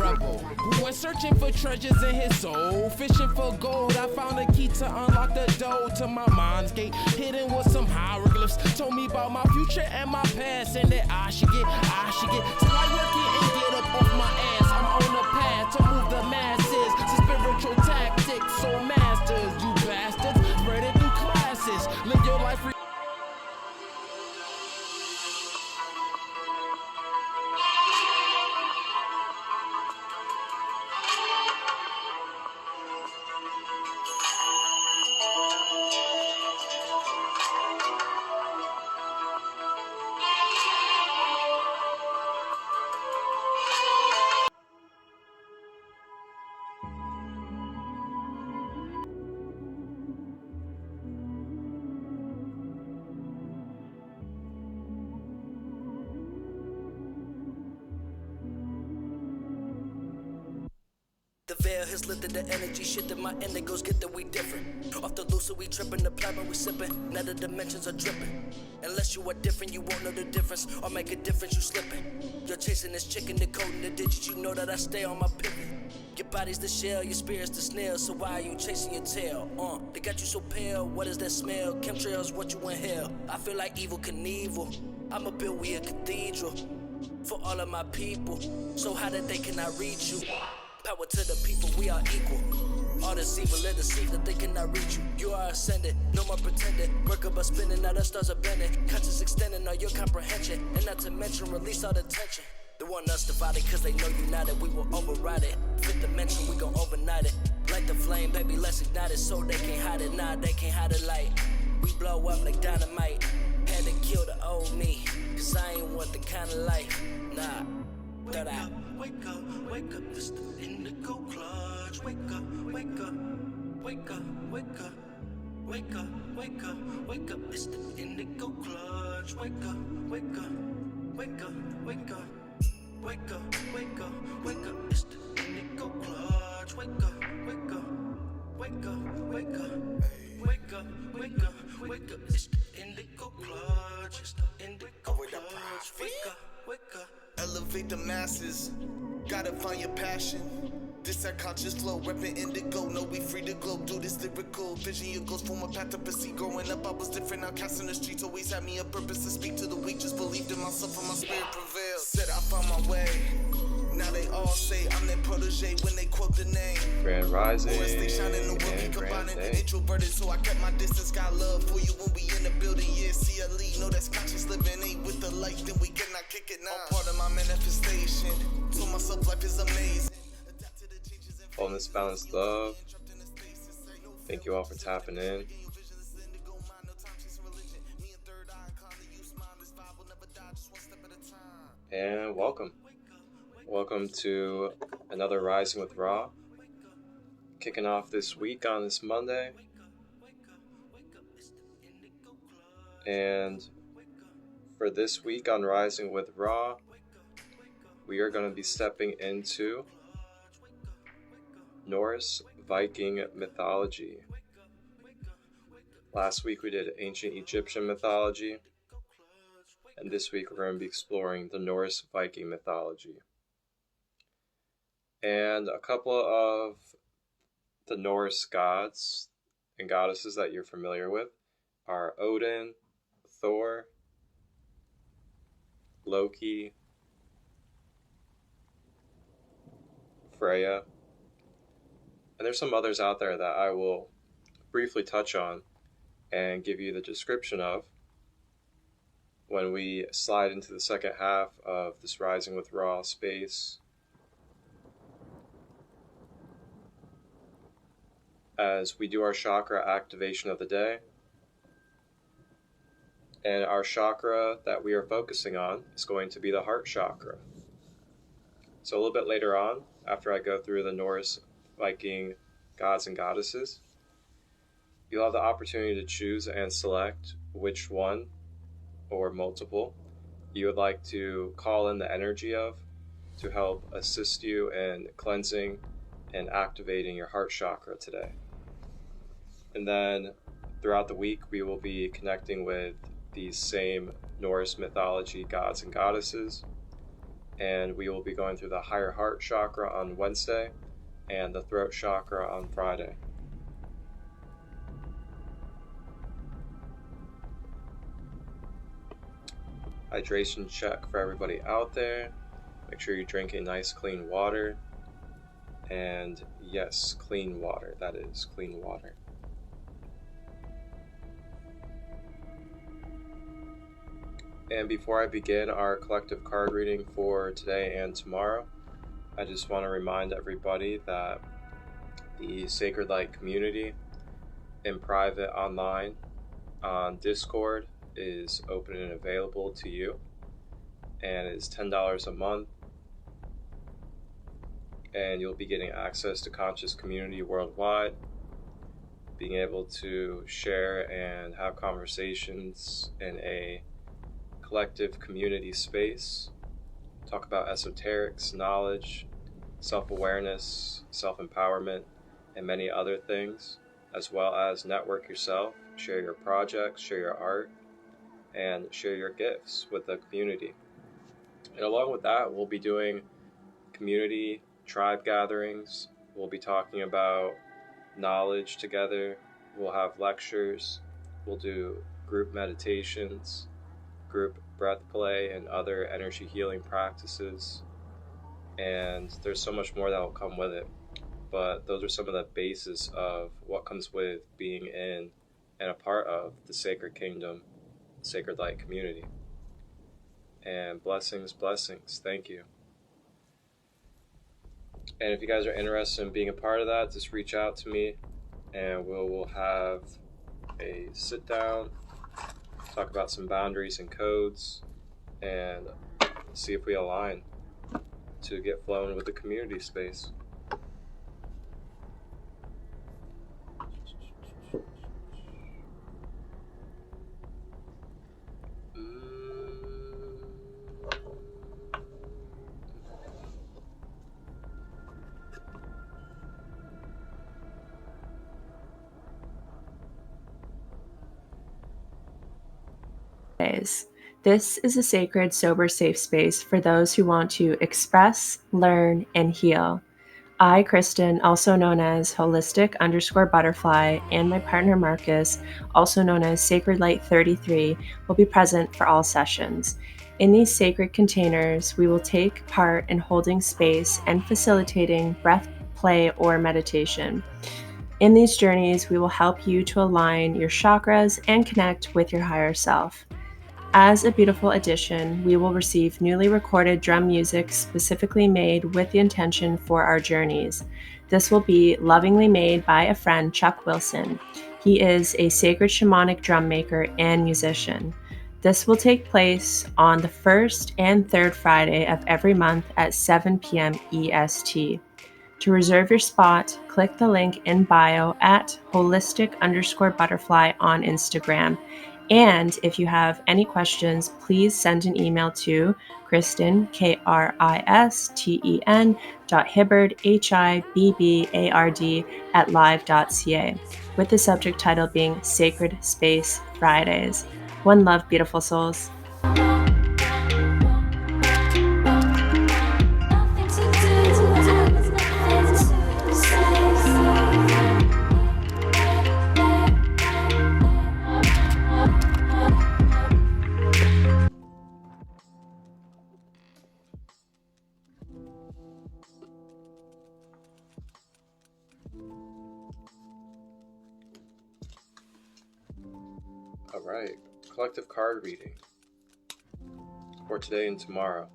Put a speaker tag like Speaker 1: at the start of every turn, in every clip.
Speaker 1: rebel who went searching for treasures in his soul, fishing for gold. I found a key to unlock the door to my mind's gate, hidden with some hieroglyphs. Told me about my future and my past, and that I should get till I work it and get up off my ass. I'm on the path to move the masses to spiritual tactics. So masters, you bastards, spread it through classes. Live your life.
Speaker 2: The veil has lifted the energy, shit that my indigos get that we different. Off the loose, so we tripping, the plasma we sipping. Now the dimensions are dripping. Unless you are different, you won't know the difference, or make a difference, you slipping. You're chasing this chicken, decoding the digits, you know that I stay on my pivot. Your body's the shell, your spirit's the snail, so why are you chasing your tail? They got you so pale, what is that smell? Chemtrails, what you inhale? I feel like evil Knievel. I'ma build we a cathedral for all of my people, so how that they cannot reach you. Power to the people, we are equal. All this evil, let us see that they cannot reach you. You are ascended, no more pretending. Work up a spinning, now the stars are bending. Conscious extending all your comprehension, and not to mention release all the tension. They want us divided cause they know united, we will override it. Fifth dimension, we gon' overnight it. Light the flame, baby, let's ignite it, so they can't hide it, nah, they can't hide the light. We blow up like dynamite, had to kill the old me, cause I ain't want the kind of life, nah. Wake up, wake up, wake up, it's the indigo clutch. Wake up, wake up, wake up, wake up, wake up, wake up, wake up, it's the indigo clutch. Wake up, wake up, wake up, wake up, wake up, wake up, wake up, it's the indigo clutch. Wake up, wake up, wake up, wake up, wake up, wake up, wake up, it's the indigo clutch. It's the indigo clutch. Wake up, wake up.
Speaker 3: Elevate the masses, gotta find your passion. This that conscious flow, reppin' indigo. Know we free to glow, do this lyrical vision. Your goals form a path to proceed. Growing up, I was different. Now casting the streets always had me a purpose to speak to the weak. Just believed in myself and my spirit prevailed. Said I found my way. Now they all say I'm their protege when they quote the name.
Speaker 4: Grand Rising
Speaker 3: They shining the world,
Speaker 4: and Grand
Speaker 3: combining
Speaker 4: Day.
Speaker 3: introverted, so I kept my distance. Got love for you when we in the building. Yeah, CLE, know that's conscious living. Ain't with the light, then we cannot kick it now. All part of my manifestation. Told myself life is amazing.
Speaker 4: Wholeness, balance, love. Thank you all for tapping in. And welcome. Welcome to another Rising with Ra. Kicking off this week on this Monday. And for this week on Rising with Ra, we are going to be stepping into Norse Viking mythology. Last week we did ancient Egyptian mythology, and this week we're going to be exploring the Norse Viking mythology. And a couple of the Norse gods and goddesses that you're familiar with are Odin, Thor, Loki, Freya, and there's some others out there that I will briefly touch on and give you the description of when we slide into the second half of this Rising with Ra space, as we do our chakra activation of the day. And our chakra that we are focusing on is going to be the heart chakra. So a little bit later on, after I go through the Norse Viking gods and goddesses, you'll have the opportunity to choose and select which one or multiple you would like to call in the energy of to help assist you in cleansing and activating your heart chakra today. And then throughout the week, we will be connecting with these same Norse mythology gods and goddesses And we will be going through the higher heart chakra on Wednesday and the throat chakra on Friday. Hydration check for everybody out there. Make sure you drink a nice clean water. And yes, clean water. That is clean water. And before I begin our collective card reading for today and tomorrow, I just want to remind everybody that the Sacred Light community in private online on Discord is open and available to you, and it's $10 a month, and you'll be getting access to conscious community worldwide, being able to share and have conversations in a collective community space, talk about esoterics, knowledge, self-awareness, self-empowerment, and many other things, as well as network yourself, share your projects, share your art, and share your gifts with the community. And along with that, we'll be doing community tribe gatherings. We'll be talking about knowledge together. We'll have lectures. We'll do group meditations, group breath play, and other energy healing practices. And there's so much more that will come with it. But those are some of the bases of what comes with being in and a part of the Sacred Kingdom, Sacred Light community. And blessings, blessings. Thank you. And if you guys are interested in being a part of that, just reach out to me and we'll have a sit down, talk about some boundaries and codes, and see if we align to get flowing with the community space.
Speaker 5: This is a sacred, sober, safe space for those who want to express, learn, and heal. I, Kristen, also known as Holistic_Butterfly, and my partner Marcus, also known as Sacred Light 33, will be present for all sessions. In these sacred containers, we will take part in holding space and facilitating breath play or meditation. In these journeys, we will help you to align your chakras and connect with your higher self. As a beautiful addition, we will receive newly recorded drum music specifically made with the intention for our journeys. This will be lovingly made by a friend, Chuck Wilson. He is a sacred shamanic drum maker and musician. This will take place on the first and third Friday of every month at 7 p.m. EST. To reserve your spot, click the link in bio at holistic_butterfly on Instagram. And if you have any questions, please send an email to Kristen, KRISTEN, .hibbard, HIBBARD, @live.ca, with the subject title being Sacred Space Fridays. One love, beautiful souls.
Speaker 4: All right, collective card reading for today and tomorrow.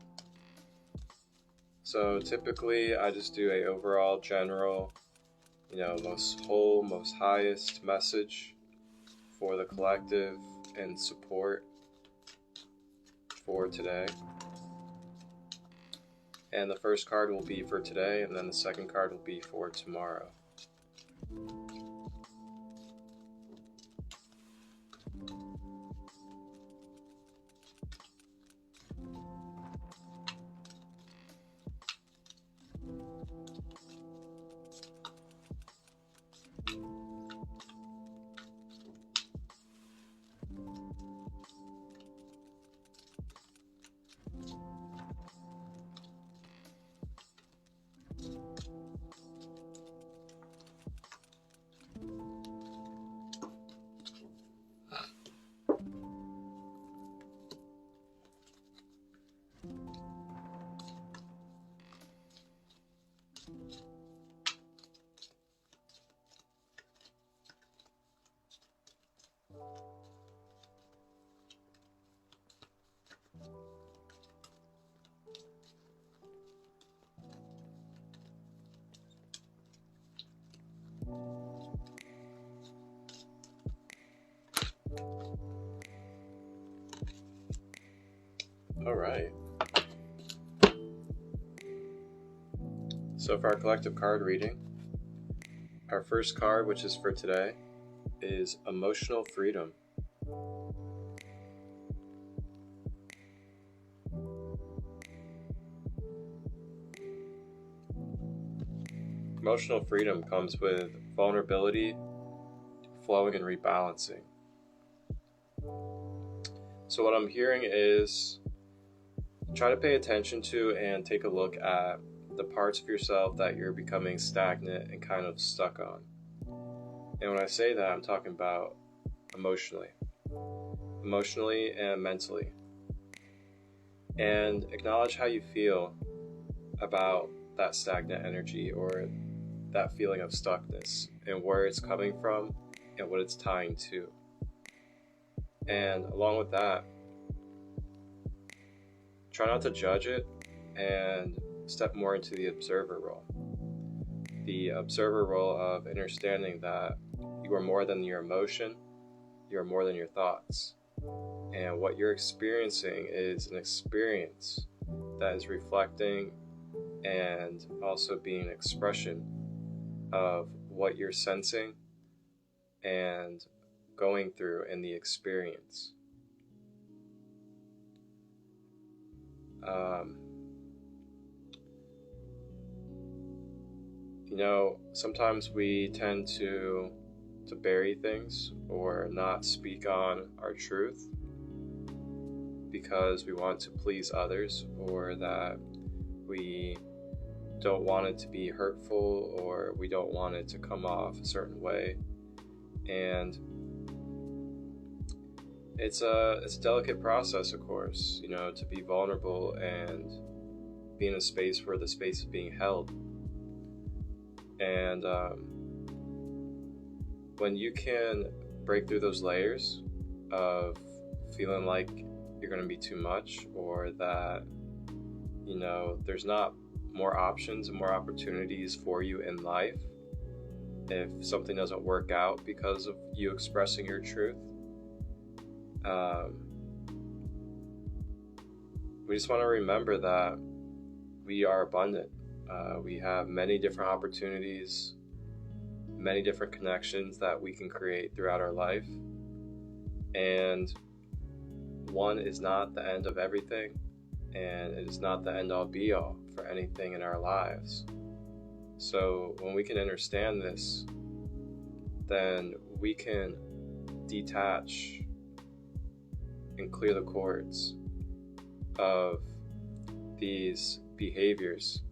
Speaker 4: So typically I just do a overall general, most whole, most highest message for the collective and support for today. And the first card will be for today, and then the second card will be for tomorrow. All right. So for our collective card reading, our first card, which is for today, is Emotional Freedom. Emotional freedom comes with vulnerability, flowing, and rebalancing. So what I'm hearing is try to pay attention to and take a look at the parts of yourself that you're becoming stagnant and kind of stuck on. And when I say that, I'm talking about emotionally and mentally. And acknowledge how you feel about that stagnant energy or that feeling of stuckness and where it's coming from and what it's tying to. And along with that, try not to judge it and step more into the observer role. The observer role of understanding that you are more than your emotion, you are more than your thoughts. And what you're experiencing is an experience that is reflecting and also being an expression of what you're sensing and going through in the experience. Sometimes we tend to bury things or not speak on our truth because we want to please others, or that we don't want it to be hurtful, or we don't want it to come off a certain way. And it's a delicate process, of course, to be vulnerable and be in a space where the space is being held. And when you can break through those layers of feeling like you're going to be too much, or that, there's not more options and more opportunities for you in life if something doesn't work out because of you expressing your truth, we just want to remember that we are abundant. We have many different opportunities, many different connections that we can create throughout our life. And one is not the end of everything, and it is not the end all be all for anything in our lives. So when we can understand this, then we can detach and clear the cords of these behaviors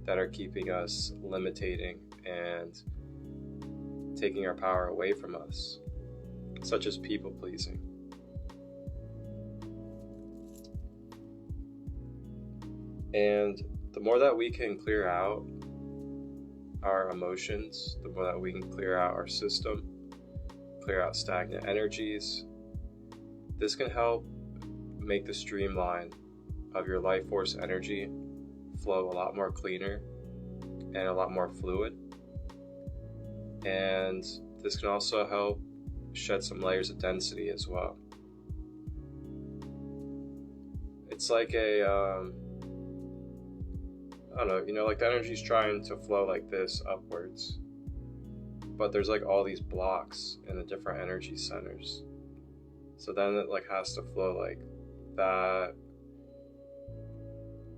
Speaker 4: that are keeping us limiting and taking our power away from us, such as people pleasing. And the more that we can clear out our emotions, the more that we can clear out our system, clear out stagnant energies, this can help make the streamline of your life force energy flow a lot more cleaner and a lot more fluid. And this can also help shed some layers of density as well. It's like like the energy's trying to flow like this upwards, but there's like all these blocks in the different energy centers. So then it has to flow like that,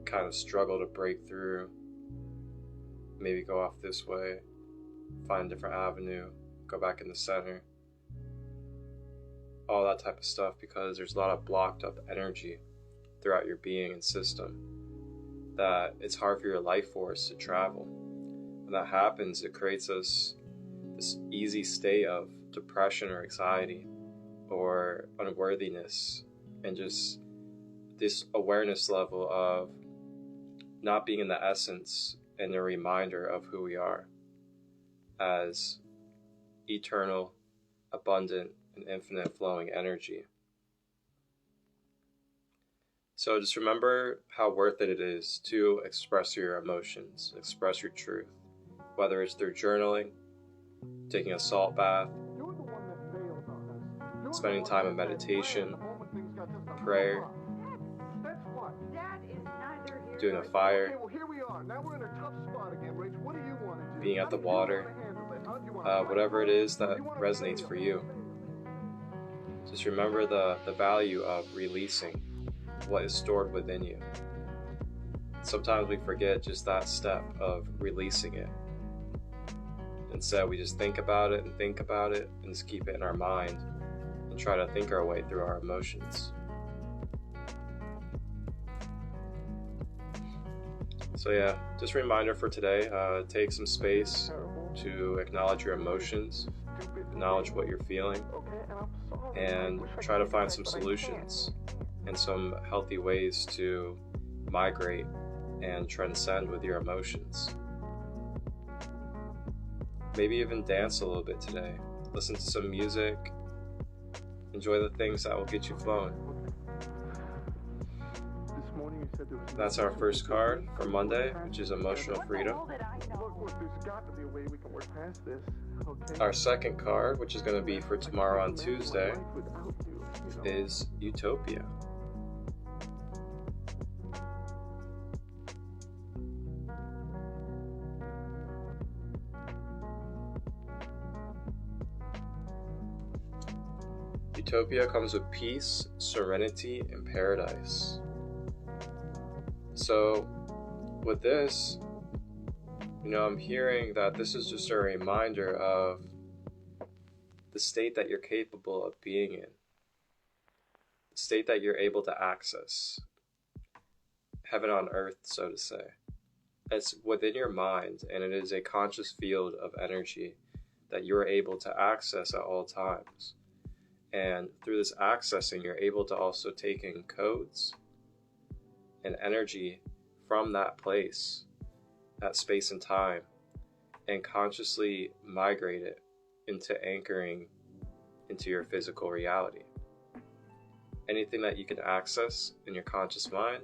Speaker 4: kind of struggle to break through, maybe go off this way, find a different avenue, go back in the center, all that type of stuff, because there's a lot of blocked up energy throughout your being and system that it's hard for your life force to travel. When that happens, it creates this easy state of depression or anxiety or unworthiness, and just this awareness level of not being in the essence and a reminder of who we are as eternal, abundant, and infinite flowing energy. So just remember how worth it is to express your emotions, express your truth, whether it's through journaling, taking a salt bath, spending time in meditation, prayer, doing a fire,
Speaker 6: Okay, well, here we are. Now we're in a tough spot again, Rach. What do you want to do?
Speaker 4: being at the water, whatever it is that resonates for you. Just remember the value of releasing what is stored within you. Sometimes we forget just that step of releasing it. Instead, we just think about it and just keep it in our mind and try to think our way through our emotions. So yeah, just a reminder for today, take some space to acknowledge your emotions, acknowledge what you're feeling, and try to find some solutions and some healthy ways to migrate and transcend with your emotions. Maybe even dance a little bit today. Listen to some music. Enjoy the things that will get you flowing. That's our first card for Monday, which is emotional freedom. Our second card, which is going to be for tomorrow on Tuesday, is utopia. Utopia comes with peace, serenity, and paradise. So with this, I'm hearing that this is just a reminder of the state that you're capable of being in, the state that you're able to access, heaven on earth, so to say. It's within your mind, and it is a conscious field of energy that you're able to access at all times. And through this accessing, you're able to also take in codes and energy from that place, that space and time, and consciously migrate it into anchoring into your physical reality. Anything that you can access in your conscious mind,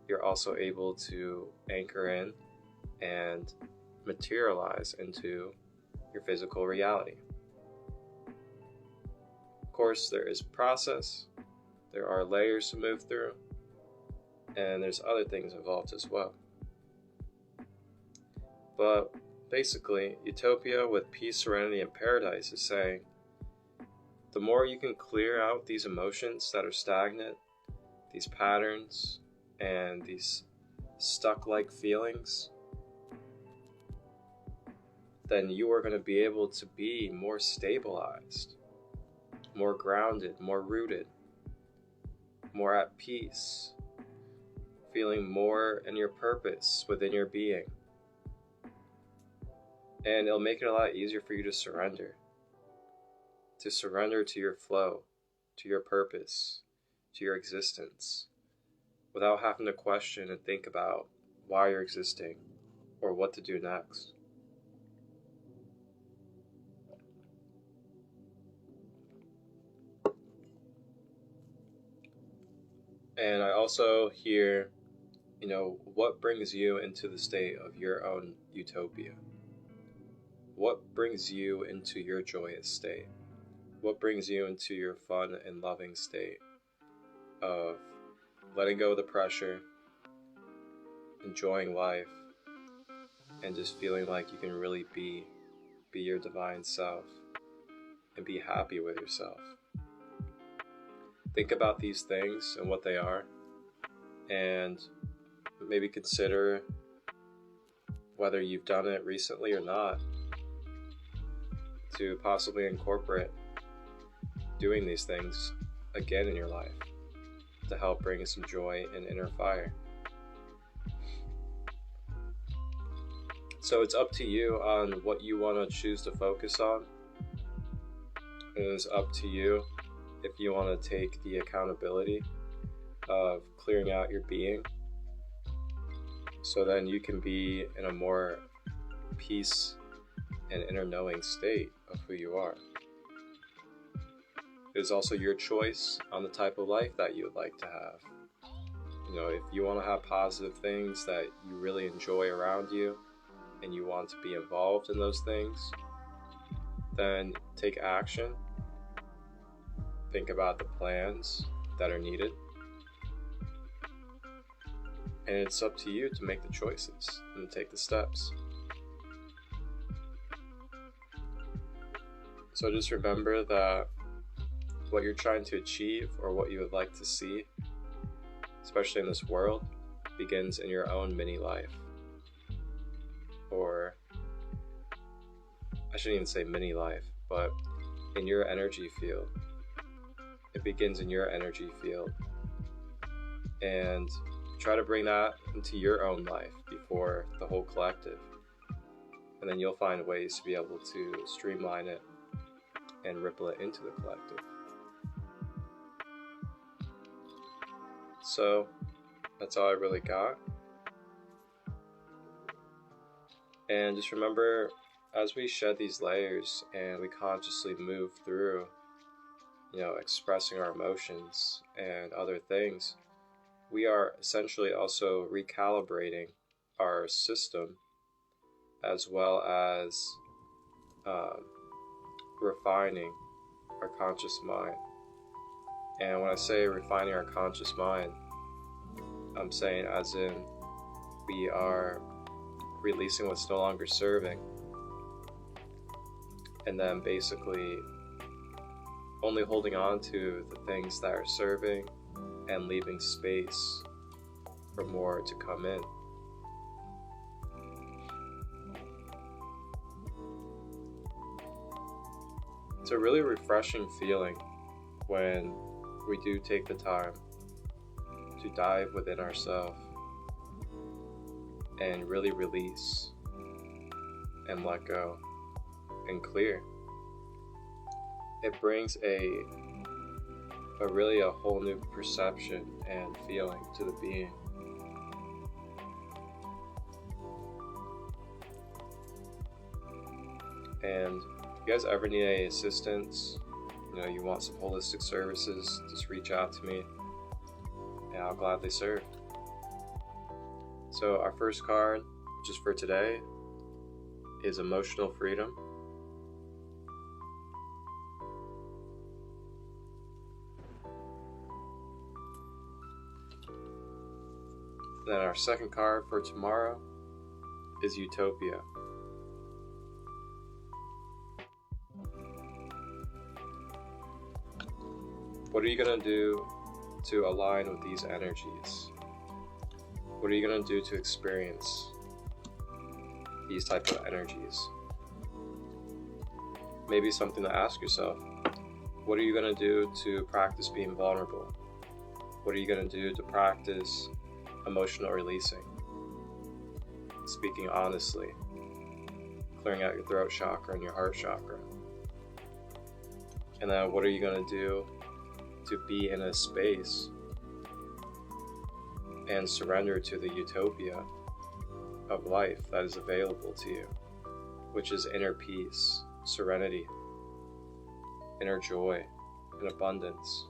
Speaker 4: you're also able to anchor in and materialize into your physical reality. Of course, there is process, there are layers to move through, and there's other things involved as well. But basically, utopia with peace, serenity, and paradise is saying the more you can clear out these emotions that are stagnant, these patterns, and these stuck-like feelings, then you are going to be able to be more stabilized, more grounded, more rooted, more at peace, feeling more in your purpose within your being. And it'll make it a lot easier for you to surrender to your flow, to your purpose, to your existence, without having to question and think about why you're existing or what to do next. And I also hear, what brings you into the state of your own utopia? What brings you into your joyous state? What brings you into your fun and loving state of letting go of the pressure, enjoying life, and just feeling like you can really be your divine self and be happy with yourself? Think about these things and what they are, and maybe consider whether you've done it recently or not, to possibly incorporate doing these things again in your life to help bring some joy and inner fire. So it's up to you on what you want to choose to focus on. It is up to you if you want to take the accountability of clearing out your being, so then you can be in a more peace and inner knowing state of who you are. It is also your choice on the type of life that you would like to have. If you want to have positive things that you really enjoy around you and you want to be involved in those things, then take action. Think about the plans that are needed. And it's up to you to make the choices and to take the steps. So just remember that what you're trying to achieve or what you would like to see, especially in this world, begins in your own mini life. Or I shouldn't even say mini life, but in your energy field. It begins in your energy field. And try to bring that into your own life before the whole collective. And then you'll find ways to be able to streamline it and ripple it into the collective. So that's all I really got. And just remember, as we shed these layers and we consciously move through, expressing our emotions and other things, we are essentially also recalibrating our system as well as refining our conscious mind. And when I say refining our conscious mind, I'm saying as in we are releasing what's no longer serving, and then basically only holding on to the things that are serving and leaving space for more to come in. It's a really refreshing feeling when we do take the time to dive within ourselves and really release and let go and clear. It brings a whole new perception and feeling to the being. And if you guys ever need any assistance, you want some holistic services, just reach out to me and I'll gladly serve. So our first card, which is for today, is Emotional Freedom. Then our second card for tomorrow is Utopia. What are you going to do to align with these energies? What are you going to do to experience these types of energies? Maybe something to ask yourself. What are you going to do to practice being vulnerable? What are you going to do to practice emotional releasing? Speaking honestly. Clearing out your throat chakra and your heart chakra. And then what are you going to do to be in a space and surrender to the utopia of life that is available to you, which is inner peace, serenity, inner joy, and abundance?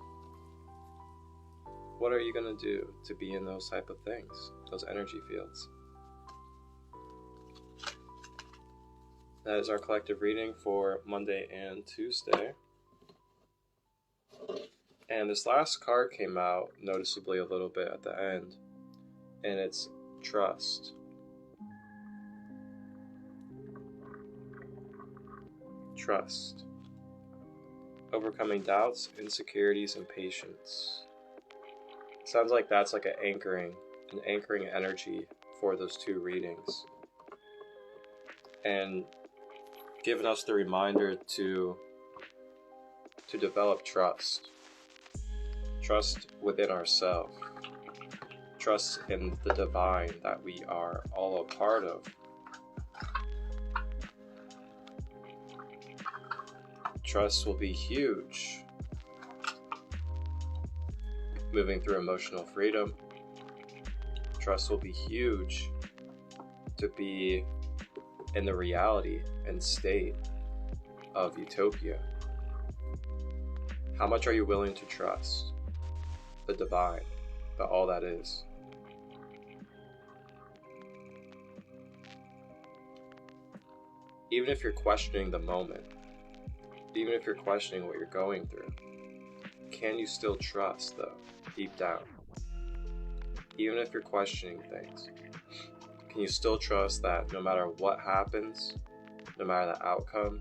Speaker 4: What are you going to do to be in those type of things, those energy fields? That is our collective reading for Monday and Tuesday. And this last card came out noticeably a little bit at the end, and it's trust. Trust. Overcoming doubts, insecurities, and patience. Sounds like that's like an anchoring energy for those two readings. And giving us the reminder to develop trust. Trust within ourselves. Trust in the divine that we are all a part of. Trust will be huge. Moving through emotional freedom. Trust will be huge to be in the reality and state of utopia. How much are you willing to trust the divine, the all that is? Even if you're questioning the moment, even if you're questioning what you're going through, can you still trust though, deep down? even if you're questioning things, can you still trust that no matter what happens, no matter the outcome,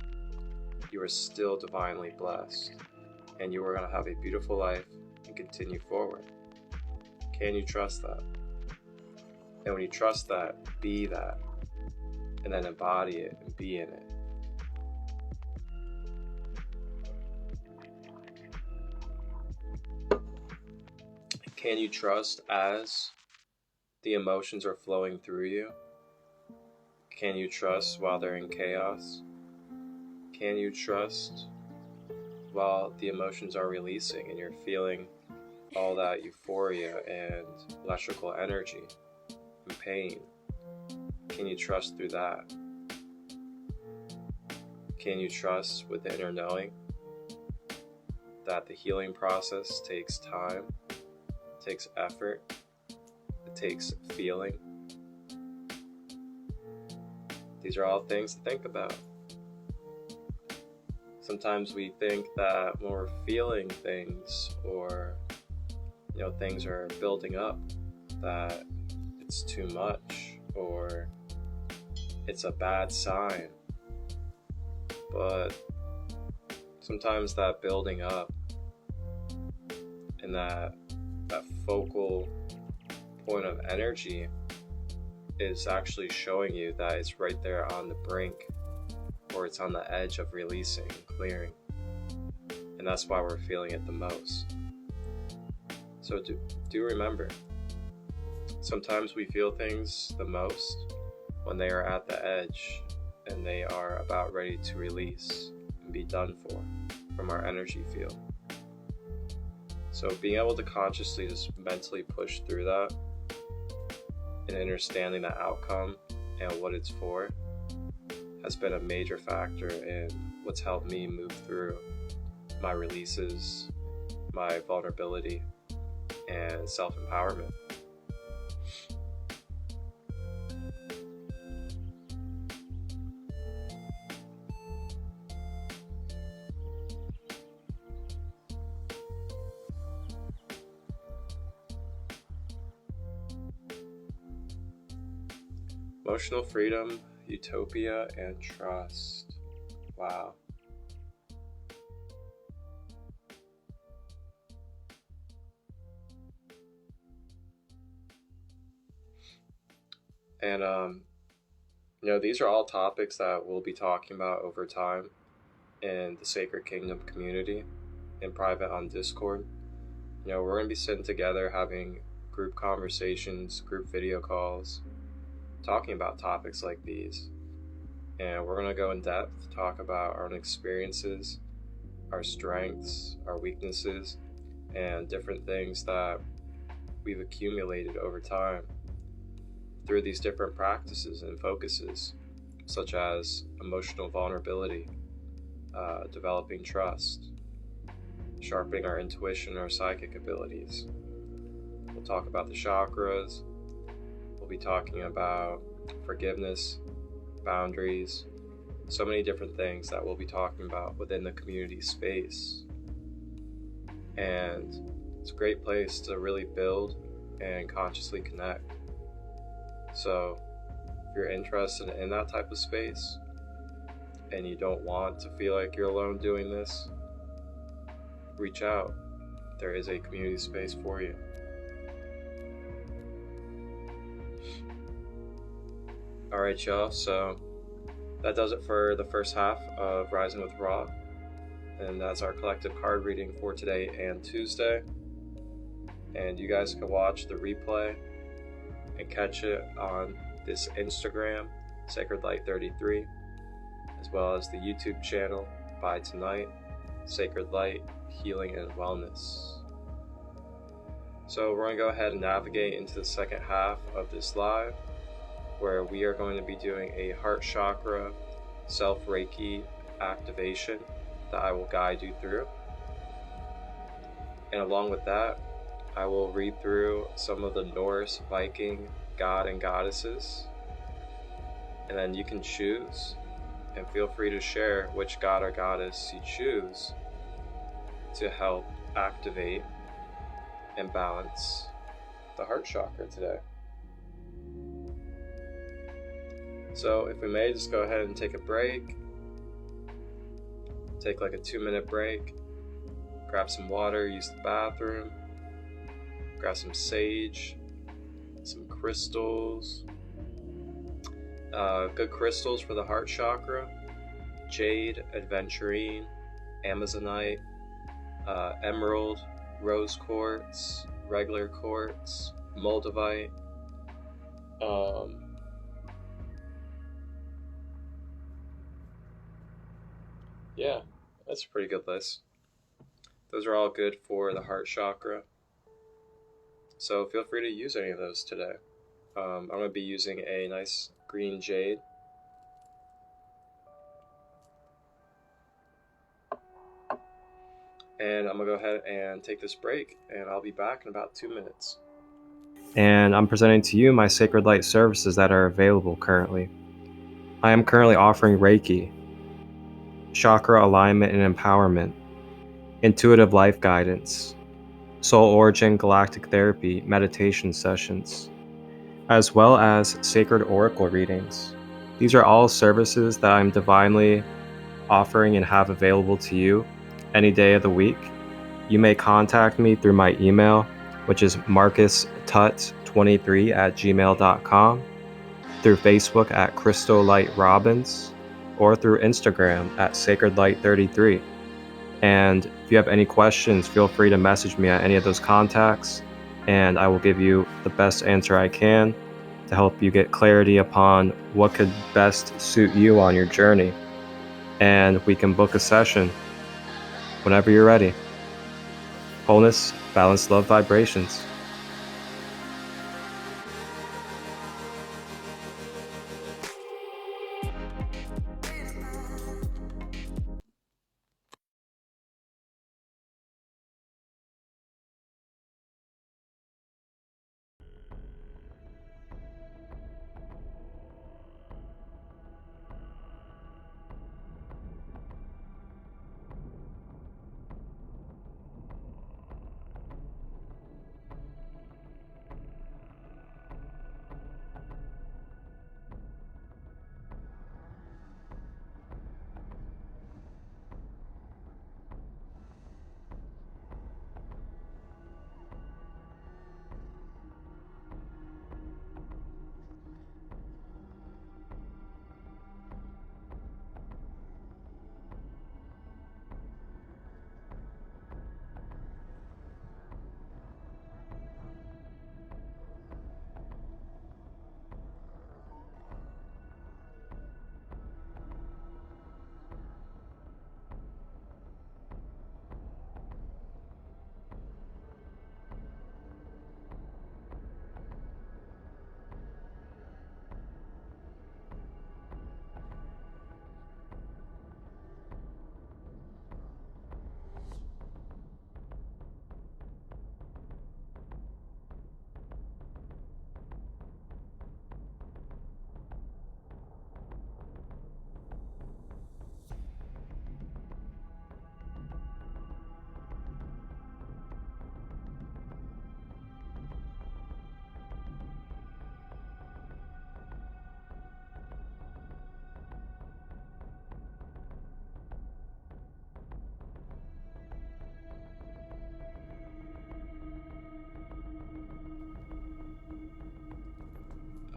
Speaker 4: you are still divinely blessed and you are going to have a beautiful life and continue forward? Can you trust that? And when you trust that, be that, and then embody it and be in it. Can you trust as the emotions are flowing through you? Can you trust while they're in chaos? Can you trust while the emotions are releasing and you're feeling all that euphoria and electrical energy and pain? Can you trust through that? Can you trust with the inner knowing that the healing process takes time, takes effort, it takes feeling? These are all things to think about. Sometimes we think that when we're feeling things or things are building up, that it's too much or it's a bad sign. But sometimes that building up and that focal point of energy is actually showing you that it's right there on the brink, or it's on the edge of releasing and clearing. And that's why we're feeling it the most. So do remember, sometimes we feel things the most when they are at the edge and they are about ready to release and be done for from our energy field. So being able to consciously just mentally push through that and understanding the outcome and what it's for has been a major factor in what's helped me move through my releases, my vulnerability, and self-empowerment. Emotional freedom, utopia, and trust. Wow. And these are all topics that we'll be talking about over time in the Sacred Kingdom community, in private on Discord. We're going to be sitting together having group conversations, group video calls, talking about topics like these. And we're going to go in depth, talk about our own experiences, our strengths, our weaknesses, and different things that we've accumulated over time through these different practices and focuses, such as emotional vulnerability, developing trust, sharpening our intuition, our psychic abilities. We'll talk about the chakras. We'll be talking about forgiveness, boundaries, so many different things that we'll be talking about within the community space. And it's a great place to really build and consciously connect. So if you're interested in that type of space and you don't want to feel like you're alone doing this, reach out. There is a community space for you. Alright, y'all, so that does it for the first half of Rising with Ra, and that's our collective card reading for today and Tuesday. And you guys can watch the replay and catch it on this Instagram, Sacred Light 33, as well as the YouTube channel by tonight, Sacred Light, Healing and Wellness. So we're going to go ahead and navigate into the second half of this live, where we are going to be doing a heart chakra self-Reiki activation that I will guide you through. And along with that, I will read through some of the Norse Viking God and goddesses, and then you can choose and feel free to share which god or goddess you choose to help activate and balance the heart chakra today. So if we may, just go ahead and take a break. Take like a 2-minute break. Grab some water, use the bathroom. Grab some sage, some crystals. Good crystals for the heart chakra: jade, aventurine, amazonite, emerald, rose quartz, regular quartz, moldavite. Yeah, that's a pretty good list. Those are all good for the heart chakra. So feel free to use any of those today. I'm going to be using a nice green jade. And I'm going to go ahead and take this break, and I'll be back in about 2 minutes. And I'm presenting to you my Sacred Light services that are available currently. I am currently offering Reiki, chakra alignment and empowerment, intuitive life guidance, soul origin galactic therapy meditation sessions, as well as sacred oracle readings. These are all services that I'm divinely offering and have available to you any day of the week. You may contact me through my email, which is marcustut23@gmail.com, through Facebook at Crystal Light Robbins, or through Instagram at Sacred Light 33. And if you have any questions, feel free to message me at any of those contacts, and I will give you the best answer I can to help you get clarity upon what could best suit you on your journey. And we can book a session whenever you're ready. Wholeness, balance, love, vibrations.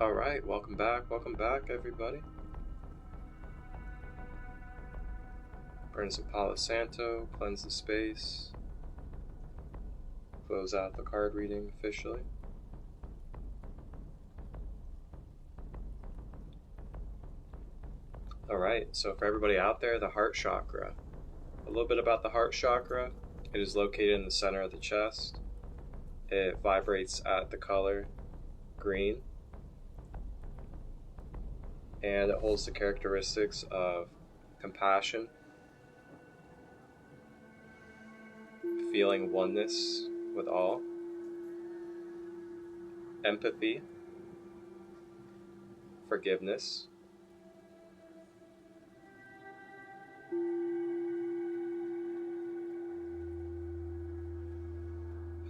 Speaker 4: All right, welcome back, everybody. Burn some Palo Santo, cleanse the space, close out the card reading officially. All right, so for everybody out there, the heart chakra. A little bit about the heart chakra. It is located in the center of the chest. It vibrates at the color green, and it holds the characteristics of compassion, feeling oneness with all, empathy, forgiveness,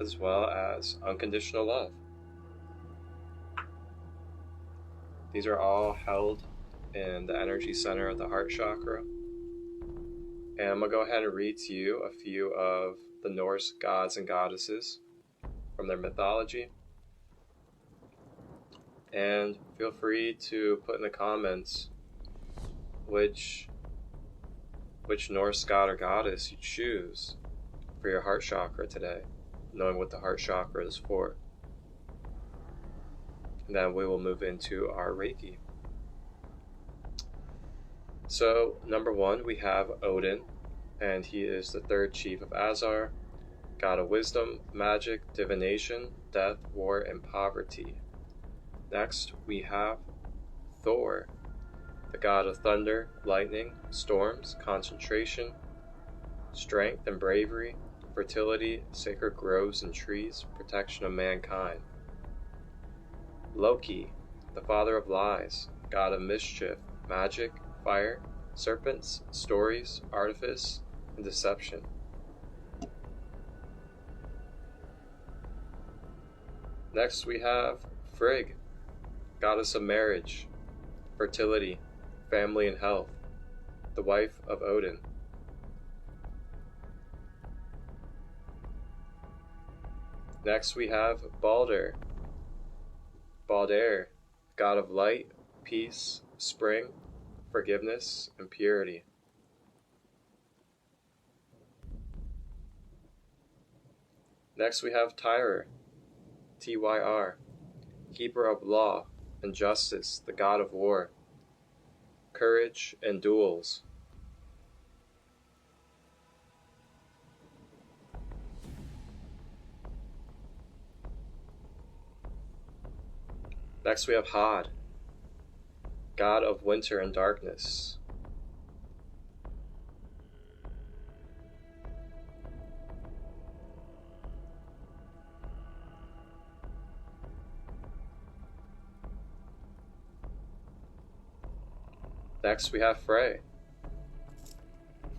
Speaker 4: as well as unconditional love. These are all held in the energy center of the heart chakra. And I'm going to go ahead and read to you a few of the Norse gods and goddesses from their mythology. And feel free to put in the comments which Norse god or goddess you choose for your heart chakra today, knowing what the heart chakra is for. And then we will move into our Reiki. So, number 1, we have Odin, and he is the third chief of Azar, god of wisdom, magic, divination, death, war, and poverty. Next, we have Thor, the god of thunder, lightning, storms, concentration, strength and bravery, fertility, sacred groves and trees, protection of mankind. Loki, the father of lies, god of mischief, magic, fire, serpents, stories, artifice, and deception. Next we have Frigg, goddess of marriage, fertility, family and health, the wife of Odin. Next we have Balder, god of light, peace, spring, forgiveness, and purity. Next we have Tyr, Tyr, keeper of law and justice, the god of war, courage, and duels. Next we have Hod, god of winter and darkness. Next we have Frey.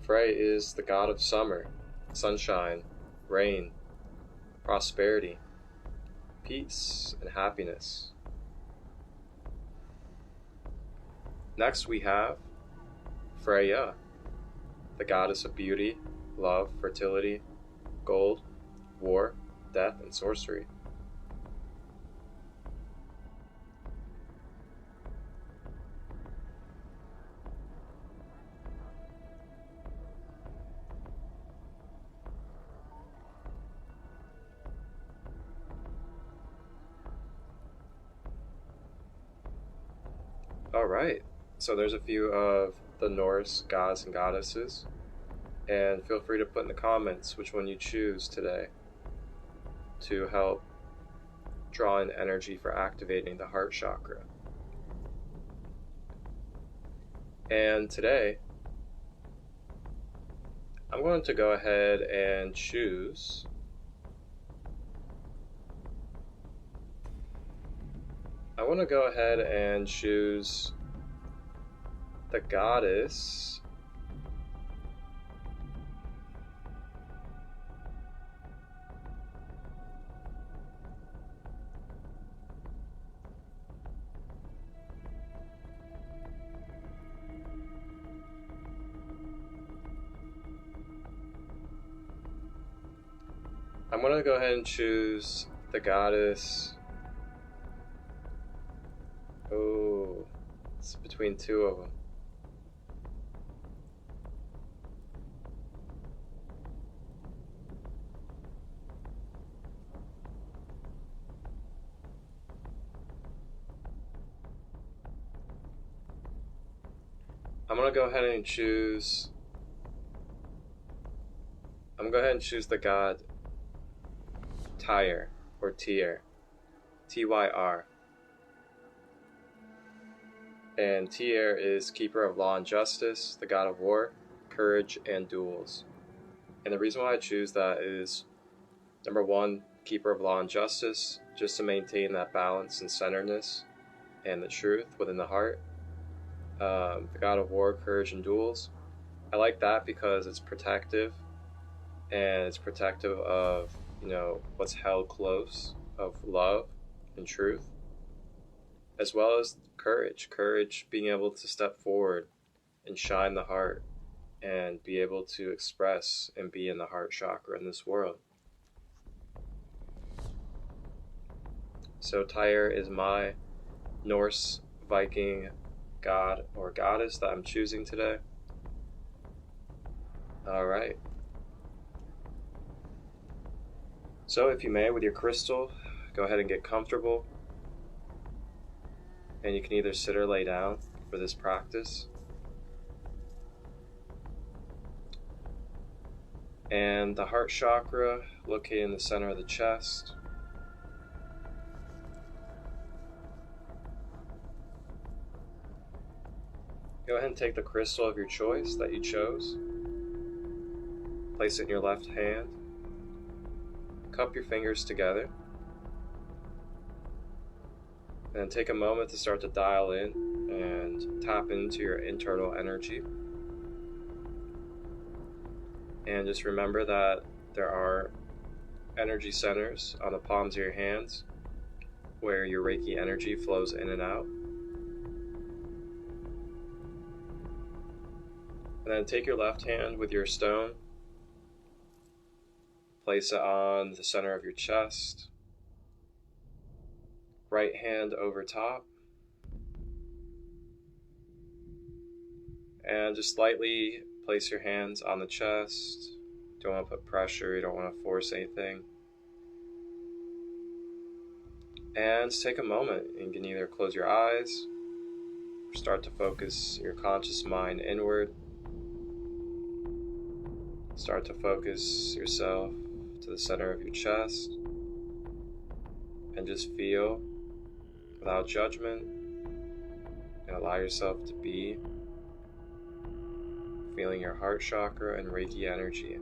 Speaker 4: Frey is the god of summer, sunshine, rain, prosperity, peace, and happiness. Next we have Freya, the goddess of beauty, love, fertility, gold, war, death, and sorcery. Alright, so there's a few of the Norse gods and goddesses, and feel free to put in the comments which one you choose today to help draw in energy for activating the heart chakra. And today, I'm going to go ahead and choose the goddess I'm going to go ahead and choose the goddess. Oh, it's between two of them. I'm going to go ahead and choose the god Tyr, or Tyr, Tyr. And Tyr is keeper of law and justice, the god of war, courage, and duels. And the reason why I choose that is, number one, keeper of law and justice, just to maintain that balance and centeredness and the truth within the heart. The god of war, courage, and duels. I like that because it's protective, and it's protective of, what's held close, of love and truth. as well as courage being able to step forward and shine the heart and be able to express and be in the heart chakra in this world. So Tyre is my Norse Viking God or goddess that I'm choosing today. All right. So if you may, with your crystal, go ahead and get comfortable. And you can either sit or lay down for this practice. And the heart chakra, located in the center of the chest. Go ahead and take the crystal of your choice that you chose. Place it in your left hand. Cup your fingers together. And then take a moment to start to dial in and tap into your internal energy. And just remember that there are energy centers on the palms of your hands where your Reiki energy flows in and out. And then take your left hand with your stone, place it on the center of your chest, right hand over top, and just lightly place your hands on the chest. Don't want to put pressure, you don't want to force anything. And just take a moment. You can either close your eyes or start to focus your conscious mind inward. Start to focus yourself to the center of your chest and just feel without judgment and allow yourself to be feeling your heart chakra and Reiki energy.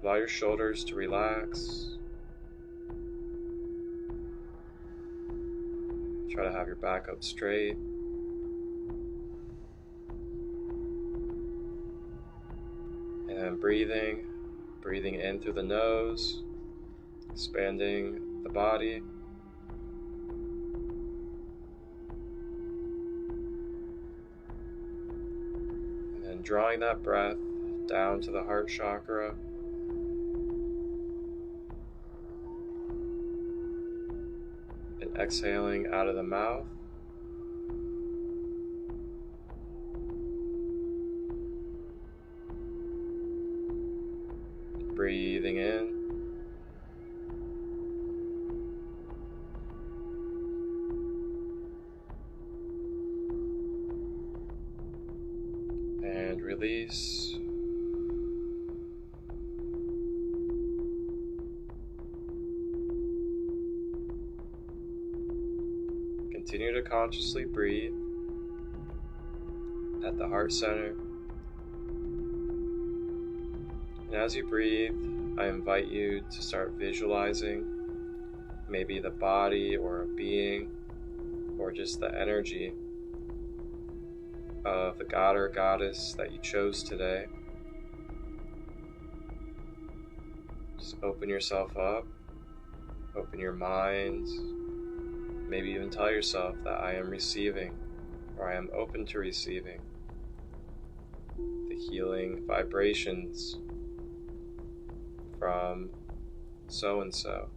Speaker 4: Allow your shoulders to relax. Try to have your back up straight. And then breathing in through the nose, expanding the body. And then drawing that breath down to the heart chakra. And exhaling out of the mouth. Breathing in. And release. Continue to consciously breathe at the heart center. And as you breathe, I invite you to start visualizing maybe the body or a being or just the energy of the god or goddess that you chose today. Just open yourself up, open your mind, maybe even tell yourself that I am receiving or I am open to receiving the healing vibrations from so-and-so,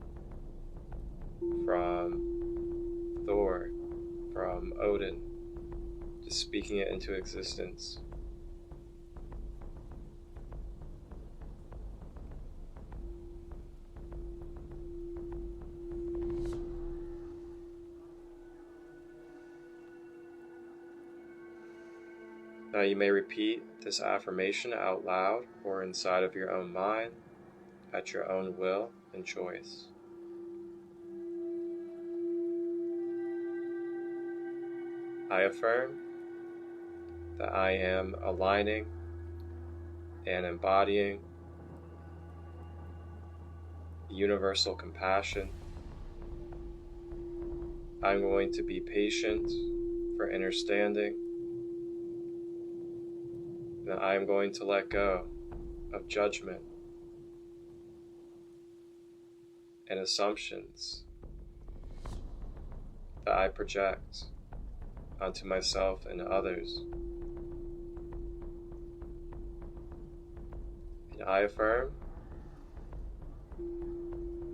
Speaker 4: from Thor, from Odin, just speaking it into existence. Now you may repeat this affirmation out loud or inside of your own mind at your own will and choice. I affirm that I am aligning and embodying universal compassion. I'm going to be patient for understanding. And I am going to let go of judgment and assumptions that I project onto myself and others. And I affirm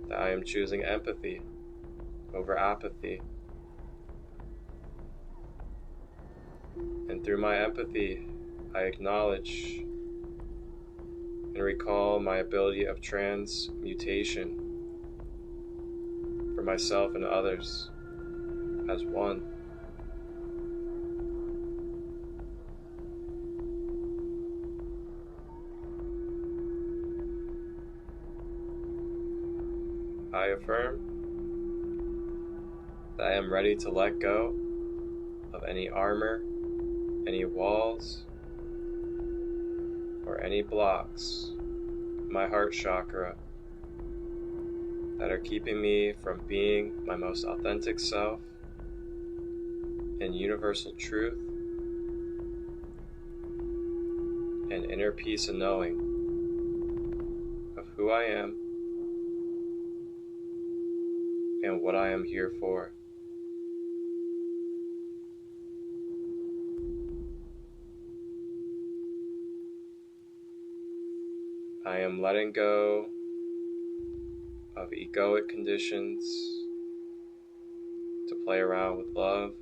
Speaker 4: that I am choosing empathy over apathy. And through my empathy, I acknowledge and recall my ability of transmutation for myself and others as one. I affirm that I am ready to let go of any armor, any walls, or any blocks in my heart chakra that are keeping me from being my most authentic self in universal truth and inner peace and knowing of who I am and what I am here for. I am letting go of egoic conditions to play around with love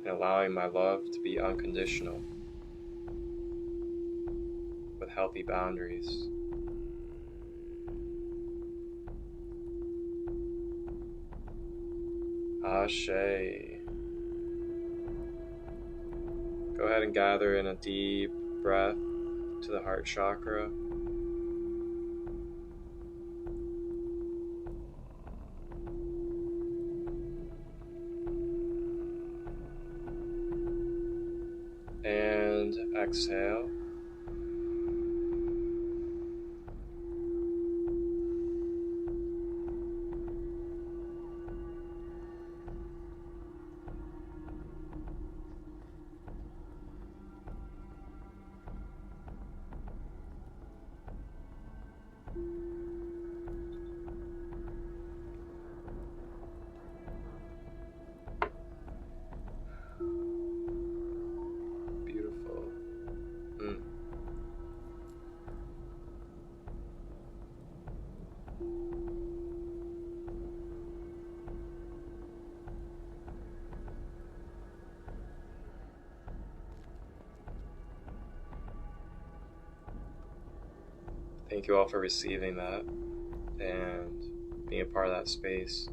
Speaker 4: and allowing my love to be unconditional with healthy boundaries. Ashe. Go ahead and gather in a deep breath to the heart chakra. And exhale. Beautiful. Thank you all for receiving that and being a part of that space.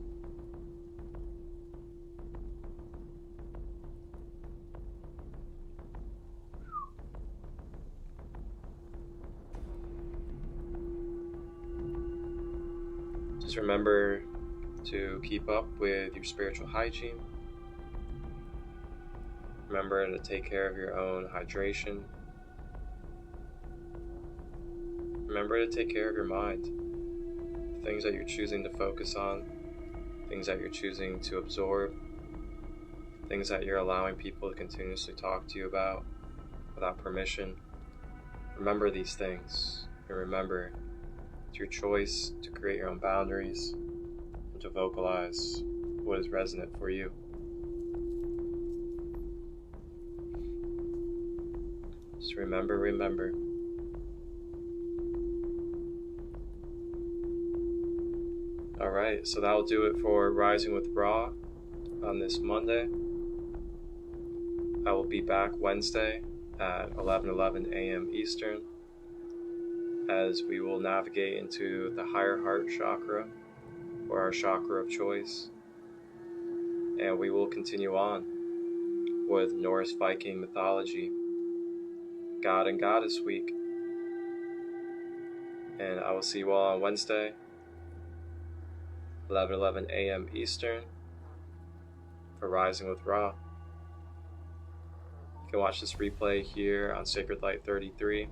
Speaker 4: Just remember to keep up with your spiritual hygiene. Remember to take care of your own hydration. Remember to take care of your mind. The things that you're choosing to focus on, things that you're choosing to absorb, things that you're allowing people to continuously talk to you about without permission. Remember these things, and remember it's your choice to create your own boundaries and to vocalize what is resonant for you. Just remember. Alright, so that'll do it for Rising with Ra on this Monday. I will be back Wednesday at 11:11 a.m. Eastern as we will navigate into the higher heart chakra, or our chakra of choice, and we will continue on with Norse Viking mythology, God and Goddess Week. And I will see you all on Wednesday, 11:11 a.m. Eastern, for Rising with Ra. You can watch this replay here on Sacred Light 33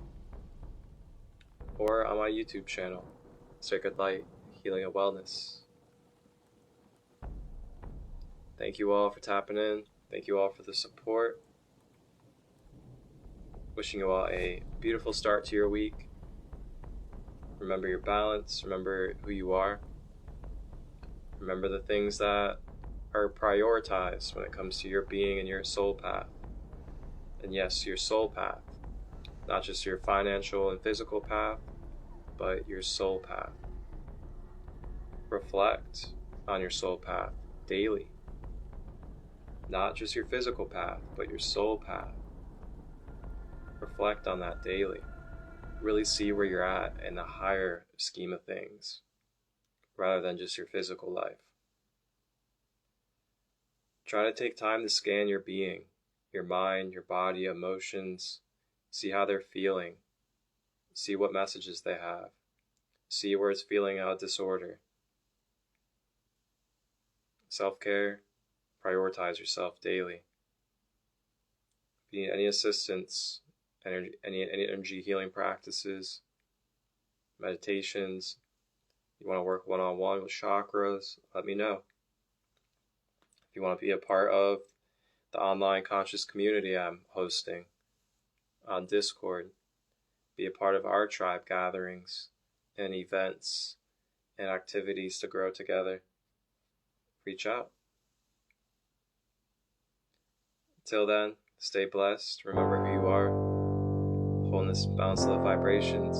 Speaker 4: or on my YouTube channel, Sacred Light Healing and Wellness. Thank you all for tapping in. Thank you all for the support. Wishing you all a beautiful start to your week. Remember your balance. Remember who you are. Remember the things that are prioritized when it comes to your being and your soul path. And yes, your soul path. Not just your financial and physical path, but your soul path. Reflect on your soul path daily. Not just your physical path, but your soul path. Reflect on that daily. Really see where you're at in the higher scheme of things, rather than just your physical life. Try to take time to scan your being, your mind, your body, emotions. See how they're feeling. See what messages they have. See where it's feeling out of disorder. Self-care, prioritize yourself daily. If you need any assistance, any energy healing practices, meditations, you want to work one-on-one with chakras, let me know. If you want to be a part of the online conscious community I'm hosting on Discord, be a part of our tribe gatherings and events and activities to grow together, reach out. Until then, stay blessed, remember who you are, wholeness, balance, love, vibrations.